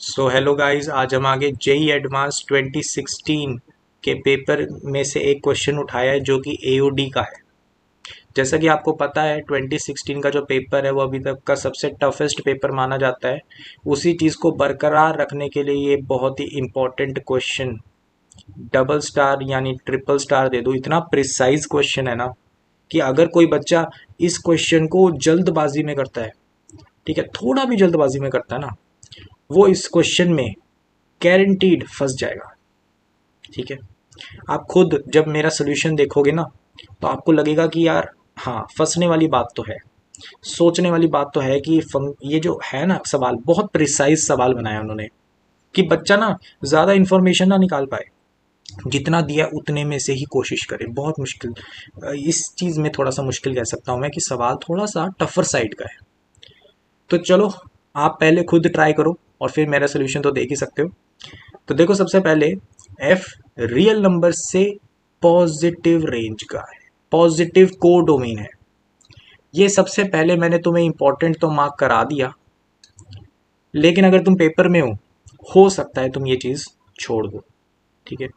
So hello guys, आज हम आगे जेई एडवांस 2016 के पेपर में से एक क्वेश्चन उठाया है जो कि एओडी का है। जैसा कि आपको पता है 2016 का जो पेपर है वो अभी तक का सबसे टफेस्ट पेपर माना जाता है। उसी चीज़ को बरकरार रखने के लिए ये बहुत ही इम्पोर्टेंट क्वेश्चन डबल स्टार यानी ट्रिपल स्टार दे दो, इतना प्रिसाइज क्वेश्चन है ना कि अगर कोई बच्चा इस क्वेश्चन को जल्दबाजी में करता है, ठीक है, थोड़ा भी जल्दबाजी में करता है ना, वो इस क्वेश्चन में गारंटीड फंस जाएगा। ठीक है, आप खुद जब मेरा सोल्यूशन देखोगे ना तो आपको लगेगा कि यार हाँ, फंसने वाली बात तो है, सोचने वाली बात तो है कि ये जो है ना सवाल, बहुत प्रिसाइज सवाल बनाया उन्होंने कि बच्चा ना ज़्यादा इन्फॉर्मेशन ना निकाल पाए, जितना दिया उतने में से ही कोशिश करे। बहुत मुश्किल, इस चीज़ में थोड़ा सा मुश्किल कह सकता हूँ मैं कि सवाल थोड़ा सा टफर साइड का है। तो चलो, आप पहले खुद ट्राई करो और फिर मेरा सोल्यूशन तो देख ही सकते हो। तो देखो, सबसे पहले एफ रियल नंबर से पॉजिटिव रेंज का है, पॉजिटिव कोडोमेन है। ये सबसे पहले मैंने तुम्हें इंपॉर्टेंट तो मार्क करा दिया, लेकिन अगर तुम पेपर में हो सकता है तुम ये चीज़ छोड़ दो। ठीक है,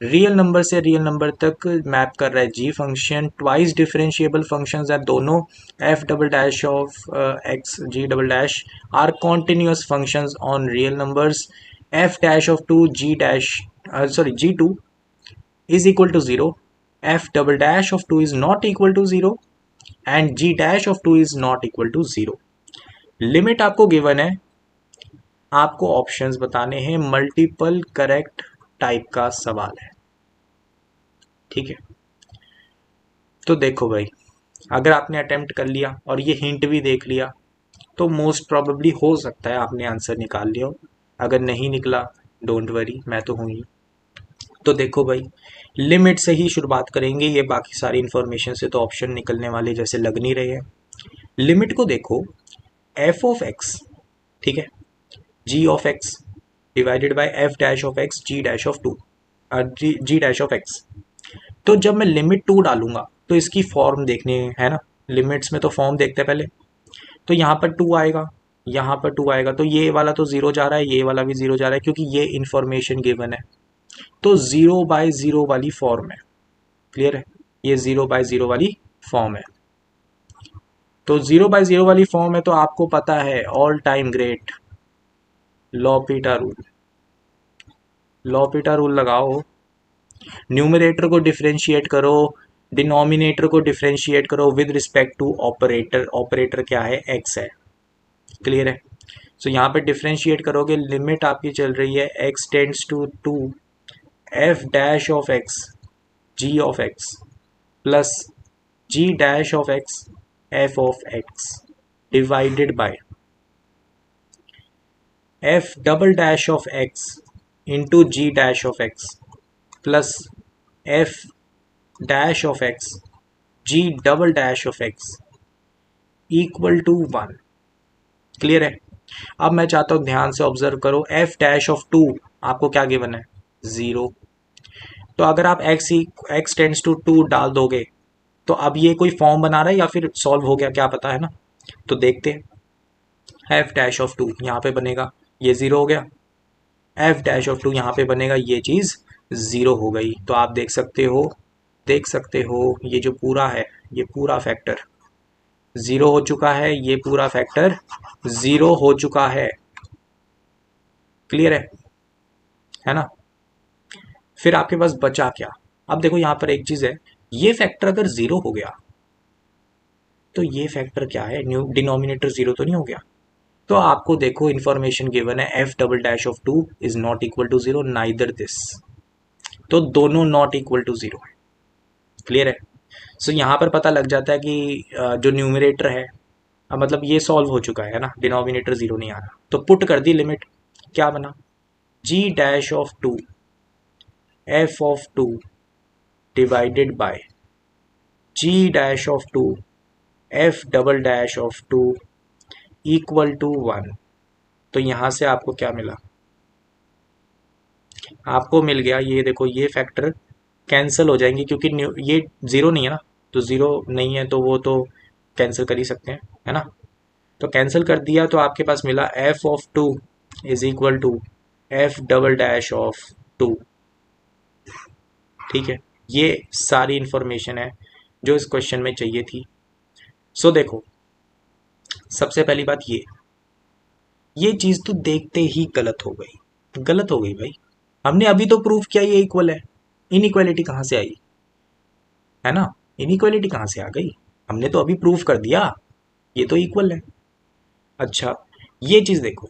रियल नंबर से रियल नंबर तक मैप कर रहा है g function. Twice differentiable functions है दोनों। F double dash of x g double dash are continuous functions on real numbers. F dash of two ji dash sorry g two is equal to 0, f double dash of 2 is not equal to 0 and g dash of 2 is not equal to 0। Limit आपको given है, आपको options बताने हैं, multiple correct type का सवाल है। ठीक है, तो देखो भाई, अगर आपने अटेम्प्ट कर लिया और ये हिंट भी देख लिया तो मोस्ट प्रोबेबली हो सकता है आपने आंसर निकाल लिया हो। अगर नहीं निकला, डोंट वरी, मैं तो हूँ ही। तो देखो भाई, लिमिट से ही शुरुआत करेंगे, ये बाकी सारी इन्फॉर्मेशन से तो ऑप्शन निकलने वाले जैसे लग नहीं रहे हैं। लिमिट को देखो, एफ ऑफ एक्स, ठीक है, G of x divided by F dash of x G dash of two, ji dash of X. तो जब मैं लिमिट टू डालूंगा तो इसकी फॉर्म देखनी है ना, लिमिट्स में तो फॉर्म देखते हैं पहले। तो यहाँ पर टू आएगा, यहाँ पर टू आएगा, तो ये वाला तो जीरो जा रहा है, ये वाला भी जीरो जा रहा है, क्योंकि ये इन्फॉर्मेशन गिवन है। तो जीरो बाय जीरो वाली फॉर्म है। क्लियर है, ये जीरो बाय जीरो वाली फॉर्म है। तो जीरो बाय जीरो वाली फॉर्म है तो आपको पता है all time great L'Hopital rule. L'Hopital rule लगाओ, न्यूमरेटर को डिफरेंशिएट करो, डिनोमिनेटर को डिफरेंशिएट करो with respect to operator. Operator क्या है? एक्स है। क्लियर है, सो यहाँ पे डिफरेंशिएट करोगे, लिमिट आपकी चल रही है x tends to two f dash of x g of x plus g dash of x f of x divided by f double dash of x into g dash of x plus f dash of x g double dash of x equal to one. Clear है, अब मैं चाहता हूं ध्यान से observe करो, F dash of to आपको क्या गिवन है? जीरो। तो अगर आप एक्स टेंड्स टू टू डाल दोगे तो अब ये कोई फॉर्म बना रहा है या फिर सॉल्व हो गया, क्या पता है ना। तो देखते हैं, एफ डैश ऑफ टू यहाँ पे बनेगा, ये जीरो हो गया। एफ डैश ऑफ टू यहाँ पे बनेगा, ये चीज़ जीरो हो गई। तो आप देख सकते हो, ये जो पूरा है, ये पूरा फैक्टर जीरो हो चुका है, ये पूरा फैक्टर जीरो हो चुका है। क्लियर है ना। फिर आपके पास बचा क्या? अब देखो यहाँ पर एक चीज है, ये फैक्टर अगर जीरो हो गया तो ये फैक्टर क्या है? न्यू डिनोमिनेटर जीरो तो नहीं हो गया। तो आपको देखो इंफॉर्मेशन गिवन है f double dash of two is not equal to zero, neither this. तो दोनों नॉट इक्वल टू जीरो है। क्लियर है, सो यहाँ पर पता लग जाता है कि जो न्यूमरेटर है, मतलब ये सॉल्व हो चुका है ना, डिनोमिनेटर जीरो नहीं आ रहा। तो पुट कर दी लिमिट, क्या बना? G dash of two F of two divided by G dash of two F double dash of two equal to one. तो यहां से आपको क्या मिला? आपको मिल गया, ये देखो, ये फैक्टर कैंसिल हो जाएंगे क्योंकि ये जीरो नहीं है ना, तो जीरो नहीं है तो वो तो कैंसिल कर ही सकते हैं, है ना। तो कैंसिल कर दिया तो आपके पास मिला f of two is equal to F double dash of 2। ठीक है, ये सारी इंफॉर्मेशन है जो इस क्वेश्चन में चाहिए थी। सो देखो, सबसे पहली बात ये चीज़ तो देखते ही गलत हो गई, गलत हो गई भाई। हमने अभी तो प्रूफ किया ये इक्वल है, इनइक्वालिटी कहाँ से आई, है ना? इनइक्वालिटी कहाँ से आ गई? हमने तो अभी प्रूफ कर दिया ये तो इक्वल है। अच्छा, ये चीज़ देखो,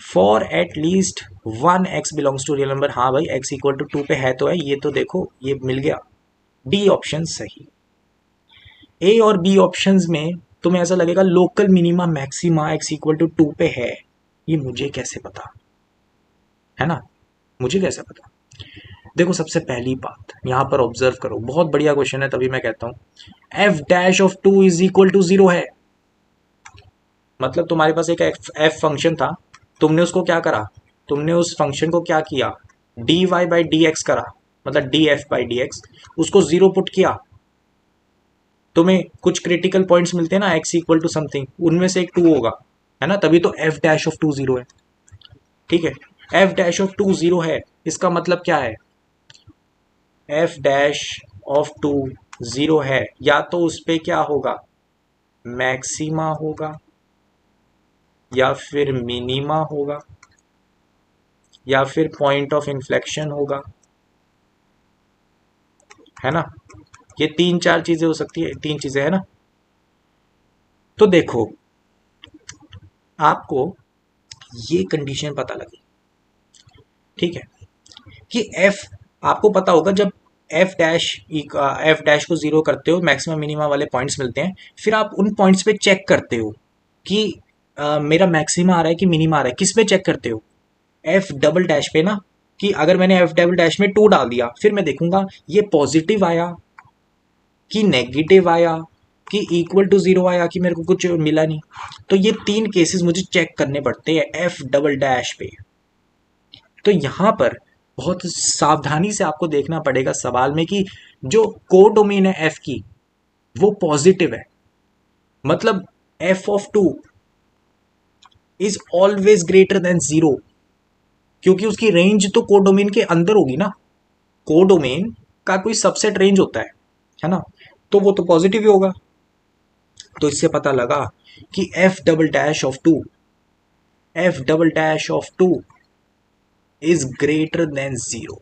for at least one x belongs to real number. हाँ भाई, एक्स इक्वल टू 2 पे है तो है, ये तो देखो ये मिल गया, डी ऑप्शन सही। ए और बी ऑप्शंस में तुम्हें ऐसा लगेगा local minima maxima x equal to 2 पे है, ये मुझे कैसे पता, है ना? मुझे कैसे पता? देखो, सबसे पहली बात यहाँ पर ऑब्जर्व करो, बहुत बढ़िया क्वेश्चन है, तभी मैं कहता हूँ f dash of 2 is equal to 0 है। मतलब तुम्हारे पास एक एफ फंक्शन था, तुमने उसको क्या करा, तुमने उस फंक्शन को क्या किया, d y by d x करा, मतलब d f by d x, उसको 0 पुट किया। तुम्हें कुछ क्रिटिकल पॉइंट्स मिलते हैं ना, एक्स इक्वल टू समथिंग, उनमें से एक 2 होगा, है ना? तभी तो एफ डैश ऑफ 2 0 है। ठीक है, एफ डैश ऑफ 2 0 है, इसका मतलब क्या है, एफ डैश ऑफ 2 0 है, या तो उस पे क्या होगा, मैक्सिमा होगा या फिर मिनिमा होगा या फिर पॉइंट ऑफ इन्फ्लेक्शन होगा, है ना? ये 3-4 चीजें हो सकती है, 3 चीजें, है ना? तो देखो, आपको ये कंडीशन पता लगी, ठीक है, कि एफ, आपको पता होगा जब एफ डैश को 0 करते हो, मैक्सिमम मिनिमा वाले पॉइंट्स मिलते हैं, फिर आप उन पॉइंट्स पे चेक करते हो कि मेरा मैक्सिमा आ रहा है कि मिनिमा आ रहा है। किस पे चेक करते हो, एफ डबल डैश पे ना, कि अगर मैंने एफ डबल डैश में 2 डाल दिया, फिर मैं देखूंगा ये पॉजिटिव आया कि नेगेटिव आया कि इक्वल टू 0 आया कि मेरे को कुछ मिला नहीं। तो ये 3 केसेस मुझे चेक करने पड़ते हैं एफ डबल डैश पे। तो यहाँ पर बहुत सावधानी से आपको देखना पड़ेगा सवाल में कि जो कोडोमेन है एफ की वो पॉजिटिव है, मतलब F of 2 is always greater than 0, क्योंकि उसकी रेंज तो कोडोमेन के अंदर होगी ना, कोडोमेन का कोई सबसेट रेंज होता है ना? तो वो तो पॉजिटिव ही होगा। तो इससे पता लगा कि F double dash of 2 is greater than 0।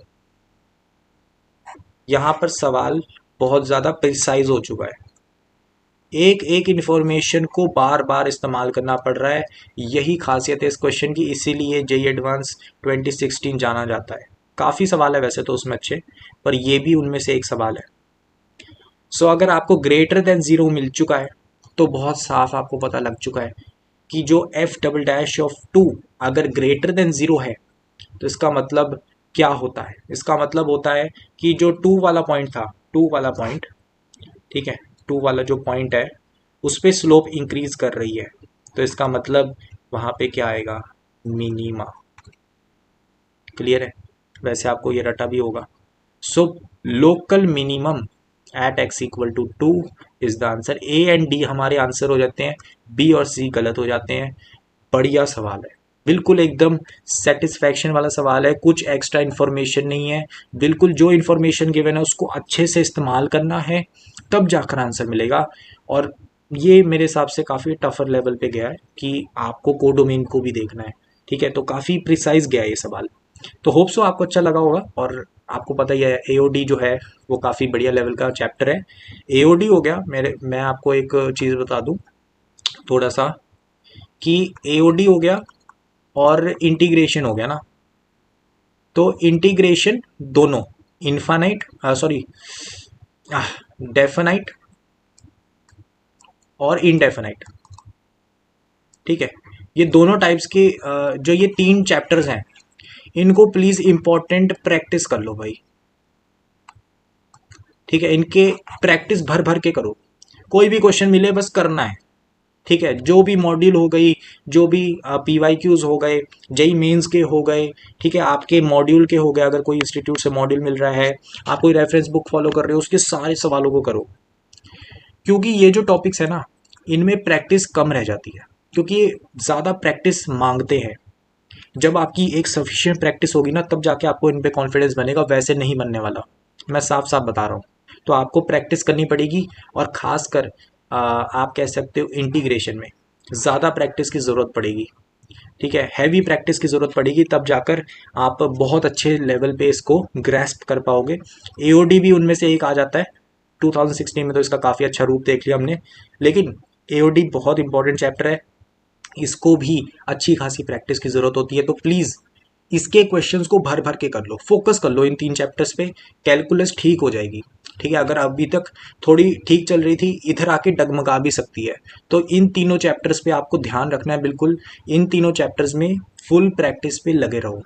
यहां पर सवाल बहुत ज्यादा प्रिसाइज हो चुका है, एक एक इंफॉर्मेशन को बार बार इस्तेमाल करना पड़ रहा है। यही खासियत है इस क्वेश्चन की, इसीलिए जेई एडवांस 2016 जाना जाता है। काफ़ी सवाल है वैसे तो उसमें अच्छे, पर ये भी उनमें से एक सवाल है। सो अगर आपको ग्रेटर देन 0 मिल चुका है तो बहुत साफ आपको पता लग चुका है कि जो एफ डबल डैश ऑफ 2 अगर ग्रेटर देन 0 है तो इसका मतलब क्या होता है, इसका मतलब होता है कि जो 2 वाला पॉइंट था, 2 वाला पॉइंट, ठीक है, 2 वाला जो पॉइंट है उस पर स्लोप इंक्रीज कर रही है, तो इसका मतलब वहाँ पे क्या आएगा, मिनिमा। क्लियर है? वैसे आपको ये रटा भी होगा। So local minimum at x equal to 2 is the answer. A and D हमारे आंसर हो जाते हैं, बी और सी गलत हो जाते हैं। बढ़िया सवाल है, बिल्कुल एकदम सेटिस्फैक्शन वाला सवाल है, कुछ एक्स्ट्रा इन्फॉर्मेशन नहीं है, बिल्कुल जो इन्फॉर्मेशन गिवन है उसको अच्छे से इस्तेमाल करना है, तब जाकर आंसर मिलेगा। और ये मेरे हिसाब से काफ़ी टफर लेवल पे गया है कि आपको कोडोमेन को भी देखना है, ठीक है, तो काफ़ी प्रिसाइज गया है ये सवाल। तो होप सो आपको अच्छा लगा होगा। और आपको पता ही है एओडी जो है वो काफ़ी बढ़िया लेवल का चैप्टर है। एओडी हो गया, मैं आपको एक चीज़ बता दूं थोड़ा सा, कि एओडी हो गया और इंटीग्रेशन हो गया ना, तो इंटीग्रेशन दोनों इन्फानाइट सॉरी डेफिनाइट और इनडेफिनाइट, ठीक है, ये दोनों टाइप्स के जो ये 3 चैप्टर्स हैं इनको प्लीज इंपॉर्टेंट प्रैक्टिस कर लो भाई, ठीक है, इनके प्रैक्टिस भर भर के करो, कोई भी क्वेश्चन मिले बस करना है, ठीक है, जो भी मॉड्यूल हो गई, जो भी PYQs हो गए, जेई मेंस के हो गए, ठीक है, आपके मॉड्यूल के हो गए, अगर कोई इंस्टीट्यूट से मॉड्यूल मिल रहा है, आप कोई रेफरेंस बुक फॉलो कर रहे हो, उसके सारे सवालों को करो, क्योंकि ये जो टॉपिक्स है ना इनमें प्रैक्टिस कम रह जाती है, क्योंकि ये ज़्यादा प्रैक्टिस मांगते हैं। जब आपकी एक सफिशिएंट प्रैक्टिस होगी ना, तब जाके आपको इन पे कॉन्फिडेंस बनेगा, वैसे नहीं बनने वाला। मैं साफ साफ बता रहा हूँ। तो आपको प्रैक्टिस करनी पड़ेगी, और खासकर आप कह सकते हो इंटीग्रेशन में ज़्यादा प्रैक्टिस की ज़रूरत पड़ेगी। ठीक है, हैवी प्रैक्टिस की ज़रूरत पड़ेगी, तब जाकर आप बहुत अच्छे लेवल पे इसको ग्रैस्प कर पाओगे। एओडी भी उनमें से एक आ जाता है। 2016 में तो इसका काफ़ी अच्छा रूप देख लिया हमने, लेकिन एओडी बहुत इंपॉर्टेंट चैप्टर है, इसको भी अच्छी खासी प्रैक्टिस की ज़रूरत होती है। तो प्लीज़ इसके क्वेश्चंस को भर भर के कर लो, फोकस कर लो इन 3 चैप्टर्स पे, कैलकुलस ठीक हो जाएगी। ठीक है, अगर अभी तक थोड़ी ठीक चल रही थी, इधर आके डगमगा भी सकती है। तो इन तीनों चैप्टर्स पे आपको ध्यान रखना है बिल्कुल। इन तीनों चैप्टर्स में फुल प्रैक्टिस पे लगे रहो।